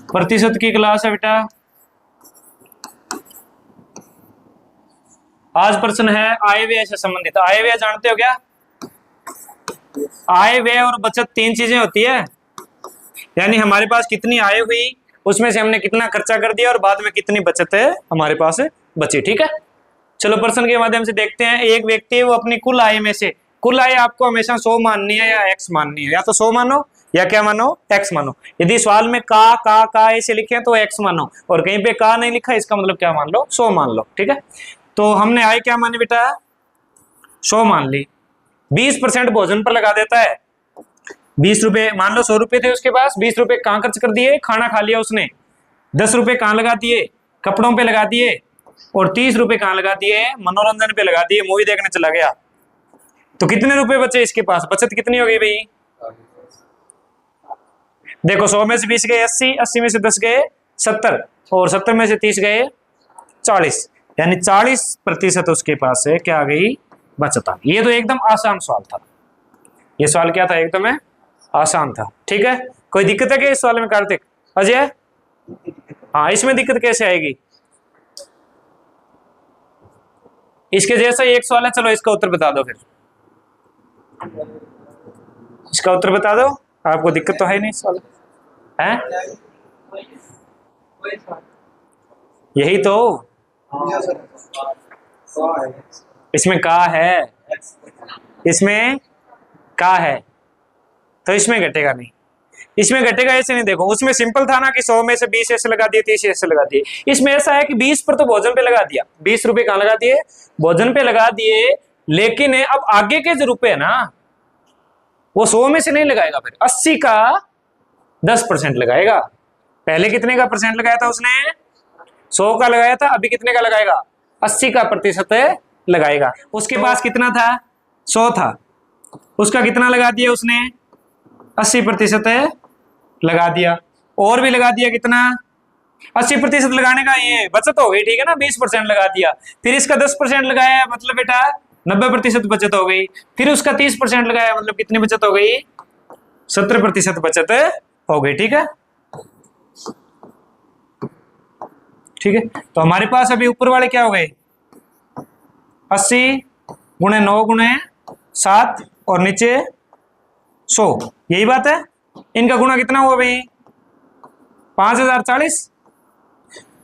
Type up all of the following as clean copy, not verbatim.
प्रतिशत की क्लास है बेटा। आज प्रश्न है आय व्यय से संबंधित। आय व्यय जानते हो क्या? आय व्यय और बचत तीन चीजें होती है, यानी हमारे पास कितनी आय हुई, उसमें से हमने कितना खर्चा कर दिया और बाद में कितनी बचत है हमारे पास बची। ठीक है, चलो प्रश्न के माध्यम से देखते हैं। एक व्यक्ति है, वो अपनी कुल आय में से, कुल आय आपको हमेशा 100 माननी है या x माननी है, या तो 100 मानो या क्या मानो, x मानो। यदि सवाल में का ऐसे लिखे हैं तो x मानो, और कहीं पे का नहीं लिखा इसका मतलब क्या मान लो, 100 मान लो। ठीक है, तो हमने आय क्या मानी बेटा, 100 मान ली। 20% भोजन पर लगा देता है। 20 रुपए, मान लो 100 रुपए थे उसके पास, 20 रुपए कहाँ खर्च कर दिए, खाना खा लिया उसने। 10 रुपए कहाँ लगा दिए, कपड़ों पे लगा दिए। और 30 रुपए कहाँ लगा दिए, मनोरंजन पे लगा दिए, मूवी देखने चला गया। तो कितने रुपए बचे इसके पास, बचत कितनी हो गई भाई? देखो 100 में से 20 गए 80, 80 में से 10 गए 70, और 70 में से 30 गए 40, यानी 40% उसके पास है क्या आ गई, बचत आ गई। ये तो एकदम आसान सवाल था। ये सवाल क्या था, एकदम आसान था। ठीक है, कोई दिक्कत है क्या इस सवाल में कार्तिक, अजय? हाँ, इसमें दिक्कत कैसे आएगी? इसके जैसा एक सवाल है, चलो इसका उत्तर बता दो फिर। इसका उत्तर बता दो, आपको दिक्कत तो है नहीं सवाल है? यही तो, इसमें का है, इसमें का है, तो इसमें घटेगा नहीं, इसमें घटेगा ऐसे नहीं। देखो उसमें सिंपल था ना कि 100 में से 20 ऐसे लगा दिए, 30 ऐसे लगा दिए। इसमें ऐसा है कि 20 पर तो भोजन पे लगा दिया, 20 रुपए कहाँ लगा दिए, भोजन पे लगा दिए। लेकिन अब आगे के जो रुपए है ना, वो 100 में से नहीं लगाएगा, फिर 80 का 10% लगाएगा। पहले कितने का परसेंट लगाया था उसने, 100 का लगाया था, अभी कितने का लगाएगा, 80 का प्रतिशत लगाएगा। उसके पास कितना था, 100 था, उसका कितना लगा दिया उसने, 80% लगा दिया। और भी लगा दिया कितना, 80% लगाने का ये बचत हो गई। ठीक है ना, 20% लगा दिया, फिर इसका 10% लगाया, मतलब बेटा 90% बचत हो गई। फिर उसका 30% लगाया, मतलब कितनी बचत हो गई, 70% बचत हो गई। ठीक है, ठीक है, तो हमारे पास अभी ऊपर वाले क्या हो गए, 80 गुणे 9 गुणे 7 और नीचे 100, यही बात है। इनका गुणा कितना हुआ भाई, 5040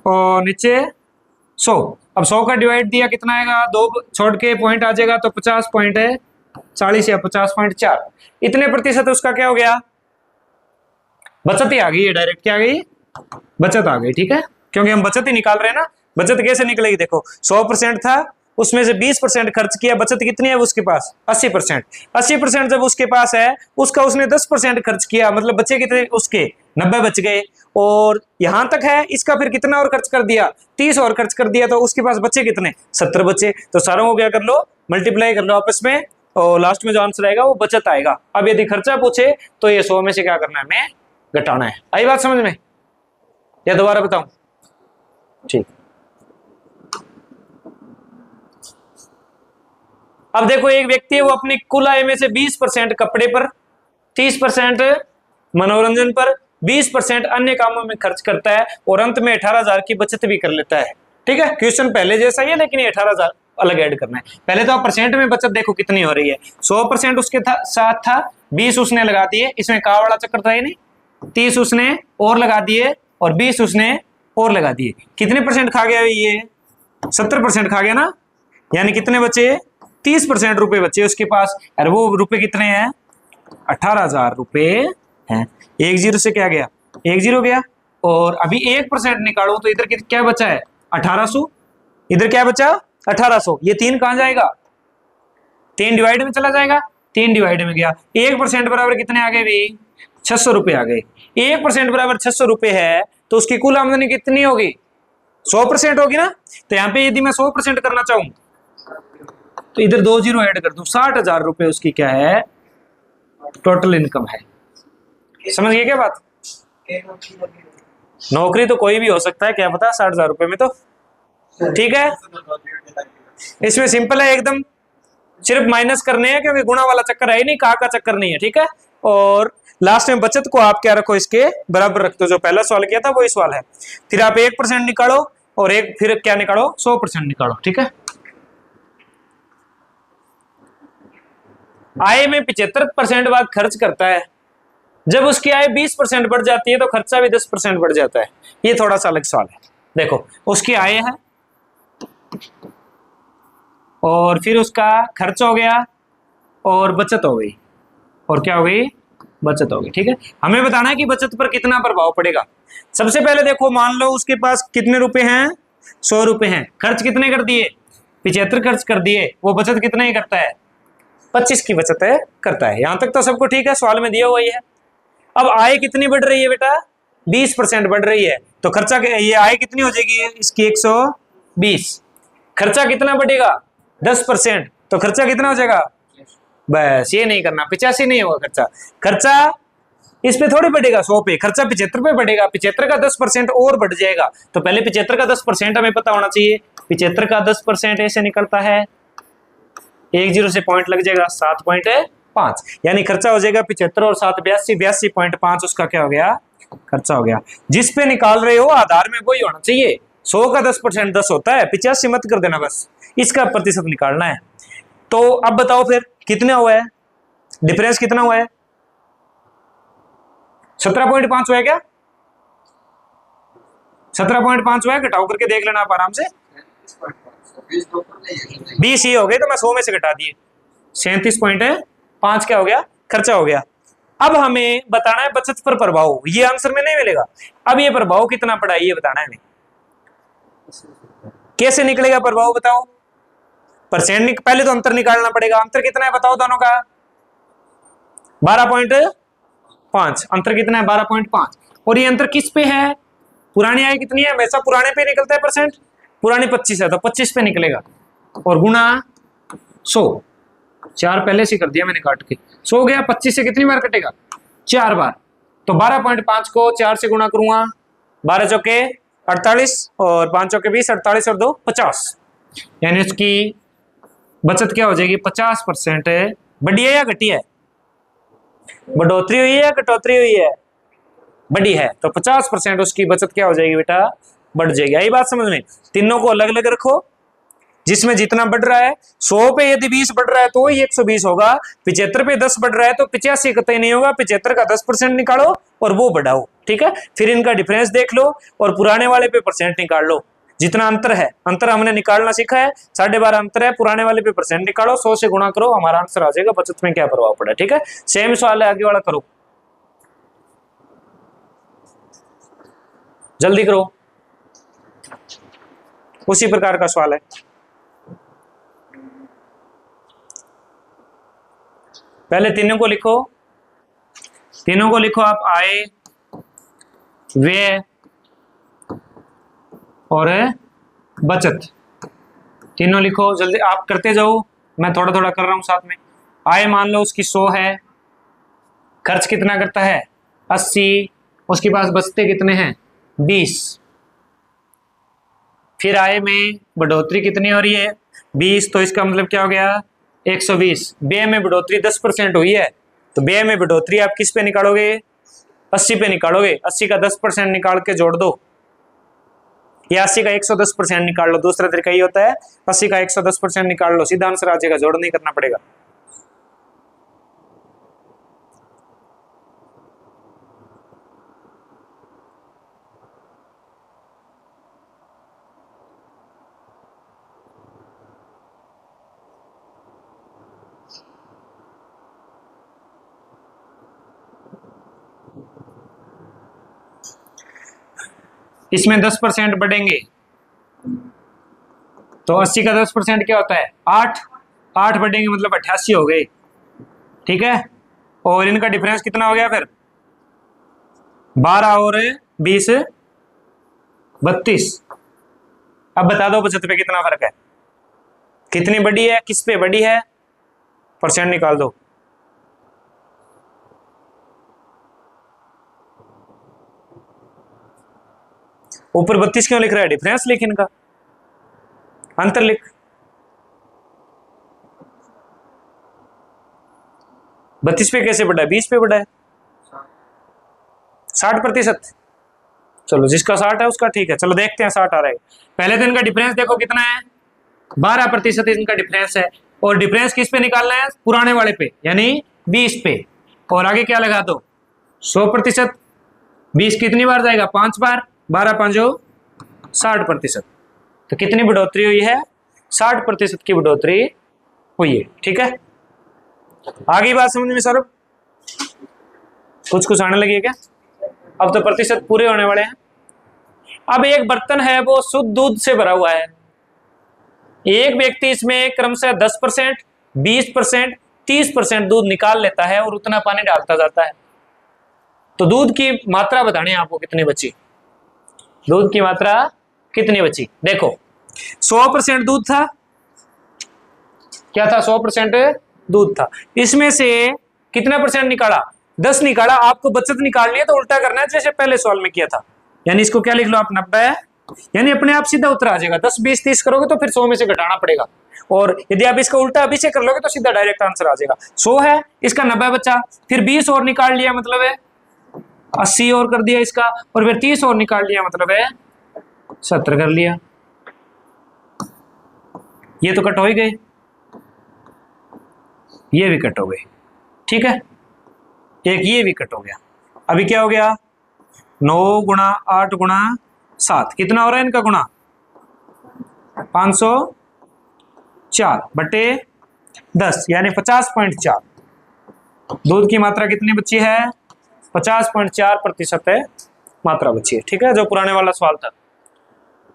और नीचे 100। अब 100 का डिवाइड दिया कितना आएगा, 2 छोड़ के पॉइंट आ जाएगा तो 50.40 या 50.4, इतने प्रतिशत उसका क्या हो गया, बचत ही आ गई है, डायरेक्ट क्या आ गई, बचत आ गई। ठीक है, क्योंकि हम बचत ही निकाल रहे हैं ना। बचत कैसे निकलेगी, देखो 100% था, उसमें से 20% खर्च किया, बचत कितनी है उसके पास, 80%। 80% जब उसके पास है, उसका उसने 10% खर्च किया, मतलब बचे कितने उसके, 90 बच गए। और यहां तक है, इसका फिर कितना और खर्च कर दिया, 30 और खर्च कर दिया, तो उसके पास बचे कितने, 70 बचे। तो सारों को क्या कर लो, मल्टीप्लाई कर लो आपस में, और लास्ट में जो आंसर आएगा वो बचत आएगा। अब यदि खर्चा पूछे तो ये 100 में से क्या करना है, हमें घटाना है। आई बात समझ में, या दोबारा बताऊं? ठीक, अब देखो एक व्यक्ति है, वो अपनी कुल आय में से 20% कपड़े पर, 30% मनोरंजन पर, 20% अन्य कामों में खर्च करता है, और अंत में 18,000 की बचत भी कर लेता है। ठीक है, क्वेश्चन पहले जैसा ही है, लेकिन ये 18,000 अलग ऐड करना है। पहले तो आप परसेंट में बचत देखो कितनी हो रही है, 100% उसके साथ था, 20 उसने लगा दिए, इसमें का वाला चक्कर था ही नहीं, 30 उसने और लगा दिए, और 20 उसने और लगा दिए। कितने परसेंट खा गया ये, 70% खा गया ना, यानी कितने बचे, 30% रुपए बचे उसके पास। अरे वो रुपए कितने हैं, 18,000 रुपए हैं। एक जीरो से क्या गया, एक जीरो गया, और अभी 1% निकालो तो इधर क्या बचा है, 1800, इधर क्या बचा 1800, ये 3 कहां जाएगा, 3 डिवाइड में चला जाएगा, 3 डिवाइड में गया। 1% बराबर कितने आ गए भाई, 600 रुपए आ गए। 1% बराबर 600 रुपए है, तो उसकी कुल आमदनी कितनी होगी, 100% होगी ना। तो यहाँ पे यदि मैं 100% करना चाहूं तो इधर 2 जीरो ऐड कर दूं, 60,000 रुपए उसकी क्या है, टोटल इनकम है। समझ गए क्या बात? नौकरी तो कोई भी हो सकता है, क्या पता 60,000 रुपए में तो। ठीक है, इसमें सिंपल है एकदम, सिर्फ माइनस करने हैं, क्योंकि गुणा वाला चक्कर है ही नहीं, का चक्कर नहीं है। ठीक है, और लास्ट में बचत को आप क्या रखो, इसके बराबर रख दो। जो पहला सवाल किया था वही सवाल है। फिर आप 1% निकालो और एक फिर क्या निकालो, 100% निकालो। ठीक है, आय में 75% भाग खर्च करता है। जब उसकी आय 20% बढ़ जाती है तो खर्चा भी 10% बढ़ जाता है। ये थोड़ा सा अलग सवाल है। देखो, उसकी आय है और फिर उसका खर्च हो गया और बचत हो गई, और क्या हो गई, बचत हो गई। ठीक है, हमें बताना है कि बचत पर कितना प्रभाव पड़ेगा। सबसे पहले देखो, मान लो उसके पास कितने रुपए हैं, 100 रुपए हैं। खर्च कितने कर दिए, 75 खर्च कर दिए। वो बचत कितना ही करता है, 25 की बचत है करता है। यहां तक तो सबको ठीक है, सवाल में दिया हुआ ही है। अब आय कितनी बढ़ रही है बेटा, 20% बढ़ रही है। तो खर्चा, ये आय कितनी हो जाएगी इसकी, 120। खर्चा कितना बढ़ेगा, 10%। तो खर्चा कितना हो जाएगा, बस ये नहीं करना, 85 नहीं होगा खर्चा। खर्चा इस पे थोड़ी बढ़ेगा 100 पे, खर्चा 75 पे बढ़ेगा। 75 का 10% और बढ़ जाएगा। तो पहले 75 का 10% हमें पता होना चाहिए। 75 का 10% ऐसे निकलता है, 10 से पॉइंट लग जाएगा 7.5, यानी खर्चा हो जाएगा 75 और 7 82, 82.5 उसका क्या हो गया, खर्चा हो गया। जिस पे निकाल रहे हो आधार में वही होना चाहिए। 100 का 10% 10 होता है, 85 मत कर देना, बस इसका प्रतिशत निकालना है। तो अब बताओ फिर कितना हुआ है, डिफरेंस कितना हुआ है, 17.5 हुआ है क्या, 17.5 हुआ है। घटाओ करके देख लेना आप आराम से। 20 ही हो गए तो मैं 100 में से घटा दिए, 37.5 क्या हो गया, खर्चा हो गया। अब हमें बताना है बचत पर प्रभाव, ये आंसर में नहीं मिलेगा। अब ये प्रभाव कितना पड़ा है ये बताना है हमें। कैसे निकलेगा प्रभाव बताओ, परसेंट पहले तो अंतर निकालना पड़ेगा। अंतर कितना है बताओ दोनों का, 12.5। अंतर कितना है, 12.5। और ये अंतर किस पे है, पुरानी आय कितनी है, वैसा पुराने पे निकलता है परसेंट। पुरानी 25 है तो 25 पे निकलेगा, और गुना 100। 4 पहले से कर दिया मैंने काट के, 100 गया। 25 से कितनी बार कटेगा, 4 बार। तो 12.5 को 4 से गुणा करूंगा, 12 चौके 48 और 5 चौके 20, 48 और 2 50, यानी इसकी बचत क्या हो जाएगी, 50% है। बढ़ी है या घटी है, बढ़ोतरी हुई है या कटौतरी हुई है, बढ़ी है। तो 50% उसकी बचत क्या हो जाएगी बेटा, बढ़ जाएगी। आई बात समझ में। तीनों को अलग अलग रखो, जिसमें जितना बढ़ रहा है, 100 पे यदि 20 बढ़ रहा है तो ही 120 होगा। 75 पे 10 बढ़ रहा है तो 85 कतई नहीं होगा। 75 का 10% निकालो और वो बढ़ाओ। ठीक है, फिर इनका डिफरेंस देख लो और पुराने वाले पे परसेंट निकाल लो। जितना अंतर है, अंतर हमने निकालना सीखा है, 12.5 अंतर है, पुराने वाले पे परसेंट निकालो, 100 से गुणा करो, हमारा आंसर आ जाएगा बचत में क्या प्रभाव पड़ा। ठीक है, सेम सवाल है, आगे वाला करो, जल्दी करो। उसी प्रकार का सवाल है। पहले तीनों को लिखो, तीनों को लिखो आप, आय, व्यय और बचत, तीनों लिखो जल्दी। आप करते जाओ, मैं थोड़ा थोड़ा कर रहा हूं साथ में। आय मान लो उसकी 100 है, खर्च कितना करता है 80, उसके पास बचते कितने हैं 20। फिर आय में बढ़ोतरी कितनी हो रही है 20, तो इसका मतलब क्या हो गया 120। व्यय में बढ़ोतरी 10% हुई है, तो व्यय में बढ़ोतरी आप किस पे निकालोगे, 80 पे निकालोगे। 80 का 10% निकाल के जोड़ दो, या 80 का 110% निकाल लो। दूसरा तरीका ये होता है, 80 का 110% निकाल लो, सीधा आंसर आ जाएगा, जोड़ नहीं करना पड़ेगा। इसमें 10% बढ़ेंगे तो 80 का 10% क्या होता है 8, 8 बढ़ेंगे मतलब 88 हो गए। ठीक है, और इनका डिफरेंस कितना हो गया फिर 12 और 20 32। अब बता दो बचत पे कितना फर्क है, कितनी बड़ी है, किस पे बड़ी है, परसेंट निकाल दो। ऊपर 32 क्यों लिख रहा है, डिफरेंस लिख, इनका अंतर लिख। 32 पे कैसे बढ़ा है, 20 पे बढ़ा है, 60%। चलो जिसका 60 है उसका ठीक है, चलो देखते हैं 60 आ रहा है। पहले दिन का डिफरेंस देखो कितना है, 12% इनका डिफरेंस है। और डिफरेंस किस पे निकालना है, पुराने वाले पे यानी 20 पे। और आगे क्या लगा दो 100%। 20 कितनी बार जाएगा, 5 बार, 12 पांचो 60%। तो कितनी बढ़ोतरी हुई है, 60% की बढ़ोतरी हुई है। ठीक है, आगे बात समझ में सर, कुछ आने लगी है क्या? अब तो प्रतिशत पूरे होने वाले हैं। अब एक बर्तन है वो शुद्ध दूध से भरा हुआ है, एक व्यक्ति इसमें क्रमशः 10%, 20%, 30% दूध निकाल लेता है और उतना पानी डालता जाता है। तो दूध की मात्रा बतानी है आपको, कितनी बची, दूध की मात्रा कितनी बची। देखो 100% दूध था, क्या था, 100% दूध था। इसमें से कितना परसेंट निकाला, 10 निकाला। आपको बचत निकालनी है तो उल्टा करना है जैसे पहले सवाल में किया था, यानी इसको क्या लिख लो आप 90, यानी अपने आप सीधा उत्तर आ जाएगा। 10, 20, 30 करोगे तो फिर 100 में से घटाना पड़ेगा। और यदि आप इसका उल्टा अभी से कर लोगे तो सीधा डायरेक्ट आंसर आ जाएगा। 100 है, इसका 90 बचा, फिर 20 और निकाल लिया मतलब है 80 और कर दिया इसका, और फिर 30 और निकाल लिया मतलब है 70 कर लिया। ये तो कट हो ही गए, ये भी कट हो गए। ठीक है, एक ये भी कट हो गया। अभी क्या हो गया, 9 गुणा 8 गुणा 7 कितना हो रहा है इनका गुणा, 504 बटे 10 यानी 50.4। दूध की मात्रा कितनी बची है, 50.4% है मात्रा बची है। ठीक है, जो पुराने वाला सवाल था।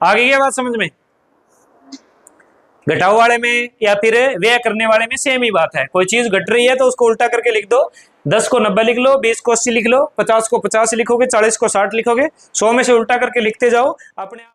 आगे क्या बात समझ में, घटाओ वाले में या फिर व्यय करने वाले में सेम ही बात है। कोई चीज घट रही है तो उसको उल्टा करके लिख दो, 10 को 90 लिख लो, 20 को 80 लिख लो, 50 को 50 लिखोगे, 40 को 60 लिखोगे, 100 में से उल्टा करके लिखते जाओ अपने